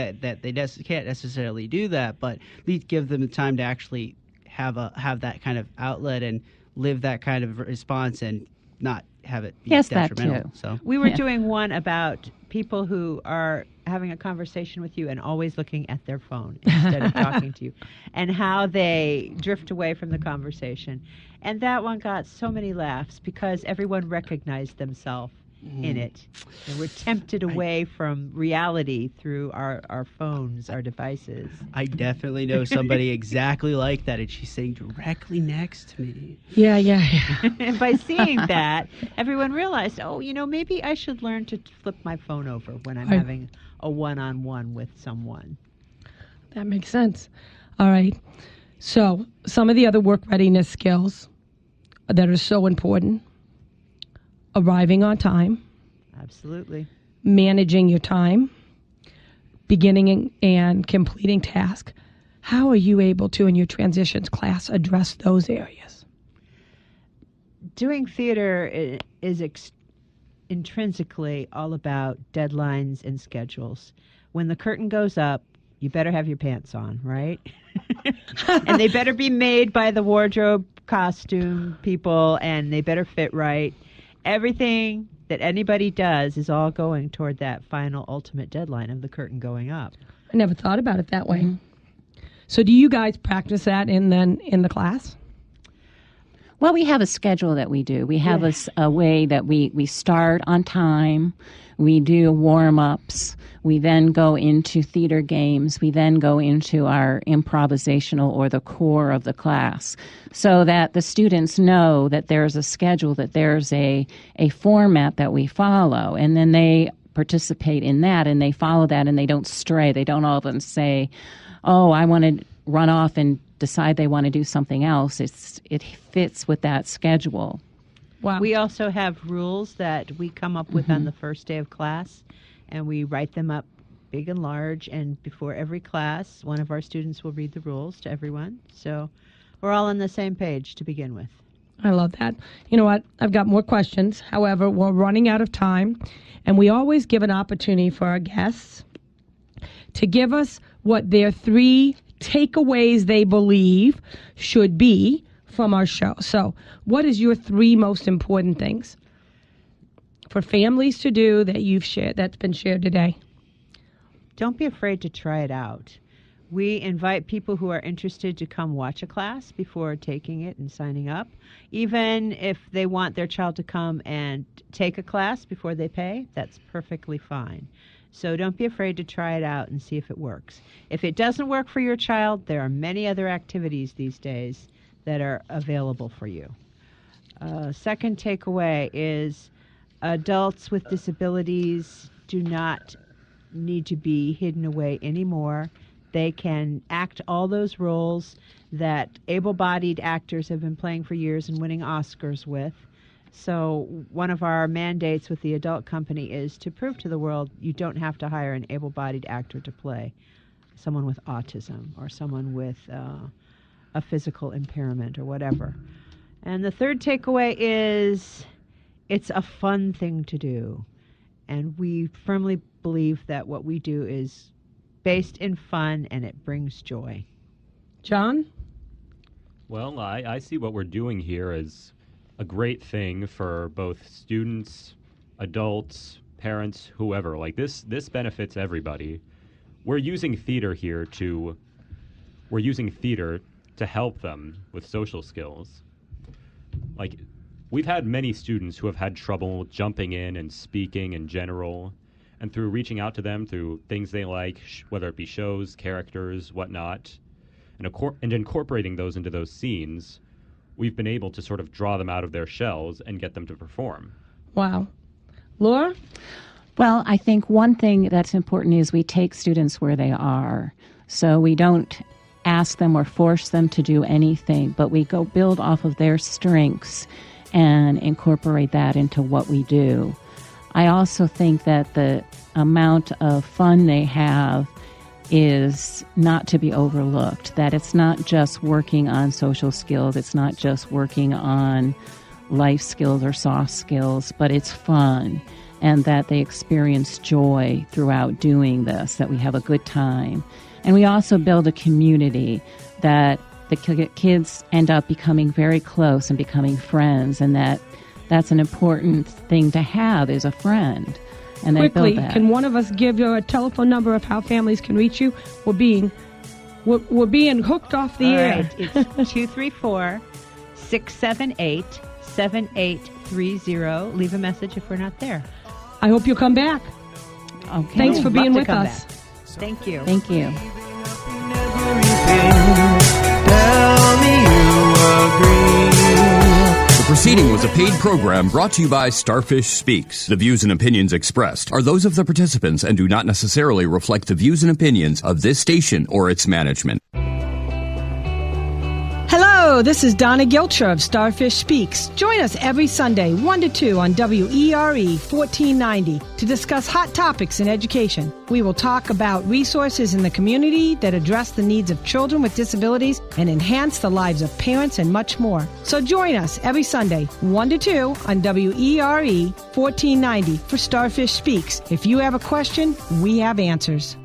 they can't necessarily do that, but at least give them the time to actually have that kind of outlet and live that kind of response and not have it be detrimental. That too. So we were doing one about people who are having a conversation with you and always looking at their phone instead of talking to you, and how they drift away from the conversation. And that one got so many laughs because everyone recognized themselves in it. And we're tempted away from reality through our phones, our devices. I definitely know somebody exactly like that, and she's sitting directly next to me. Yeah. And by seeing that, everyone realized, maybe I should learn to flip my phone over when I'm having a one-on-one with someone. That makes sense. All right. So some of the other work readiness skills that are so important: arriving on time. Absolutely. Managing your time. Beginning and completing tasks. How are you able to, in your transitions class, address those areas? Doing theater is intrinsically all about deadlines and schedules. When the curtain goes up, you better have your pants on, right? And they better be made by the wardrobe costume people, and they better fit right. Everything that anybody does is all going toward that final ultimate deadline of the curtain going up. I never thought about it that way. Mm-hmm. So do you guys practice that in the class? Well, we have a schedule that we do. We have a way that we start on time. We do warm-ups. We then go into theater games. We then go into our improvisational or the core of the class, so that the students know that there's a schedule, that there's a format that we follow, and then they participate in that and they follow that and they don't stray. They don't all of them say, oh, I want to run off and decide they want to do something else. It fits with that schedule. Wow. We also have rules that we come up with on the first day of class, and we write them up big and large, and before every class, one of our students will read the rules to everyone. So we're all on the same page to begin with. I love that. You know what? I've got more questions. However, we're running out of time, and we always give an opportunity for our guests to give us what their 3 takeaways they believe should be from our show. So what is your 3 most important things for families to do that you've shared, that's been shared today? Don't be afraid to try it out. We invite people who are interested to come watch a class before taking it and signing up. Even if they want their child to come and take a class before they pay, that's perfectly fine. So don't be afraid to try it out and see if it works. If it doesn't work for your child, there are many other activities these days that are available for you. Second takeaway is adults with disabilities do not need to be hidden away anymore. They can act all those roles that able-bodied actors have been playing for years and winning Oscars with. So one of our mandates with the adult company is to prove to the world you don't have to hire an able-bodied actor to play someone with autism or someone with a physical impairment or whatever. And the third takeaway is it's a fun thing to do. And we firmly believe that what we do is based in fun and it brings joy. John? Well, I see what we're doing here as a great thing for both students, adults, parents, whoever. Like this benefits everybody. We're using theater here to help them with social skills. Like, we've had many students who have had trouble jumping in and speaking in general, and through reaching out to them through things they like, whether it be shows, characters, whatnot, and incorporating those into those scenes, we've been able to sort of draw them out of their shells and get them to perform. Wow. Laura? Well, I think one thing that's important is we take students where they are. So we don't ask them or force them to do anything, but we go build off of their strengths and incorporate that into what we do. I also think that the amount of fun they have is not to be overlooked, that it's not just working on social skills, it's not just working on life skills or soft skills, but it's fun, and that they experience joy throughout doing this, that we have a good time. And we also build a community that the kids end up becoming very close and becoming friends, and that's an important thing to have is a friend. And they quickly, build that. can one of us give you a telephone number of how families can reach you? We're being hooked off the All air. right. It's 234-678-7830. Leave a message if we're not there. I hope you'll come back. Okay. Thanks for Love being to with come us. back. Thank you. Thank you. Tell me you agree. The proceeding was a paid program brought to you by Starfish Speaks. The views and opinions expressed are those of the participants and do not necessarily reflect the views and opinions of this station or its management. Hello, this is Donna Gilcher of Starfish Speaks. Join us every Sunday, 1 to 2 on WERE 1490 to discuss hot topics in education. We will talk about resources in the community that address the needs of children with disabilities and enhance the lives of parents and much more. So join us every Sunday, 1 to 2 on WERE 1490 for Starfish Speaks. If you have a question, we have answers.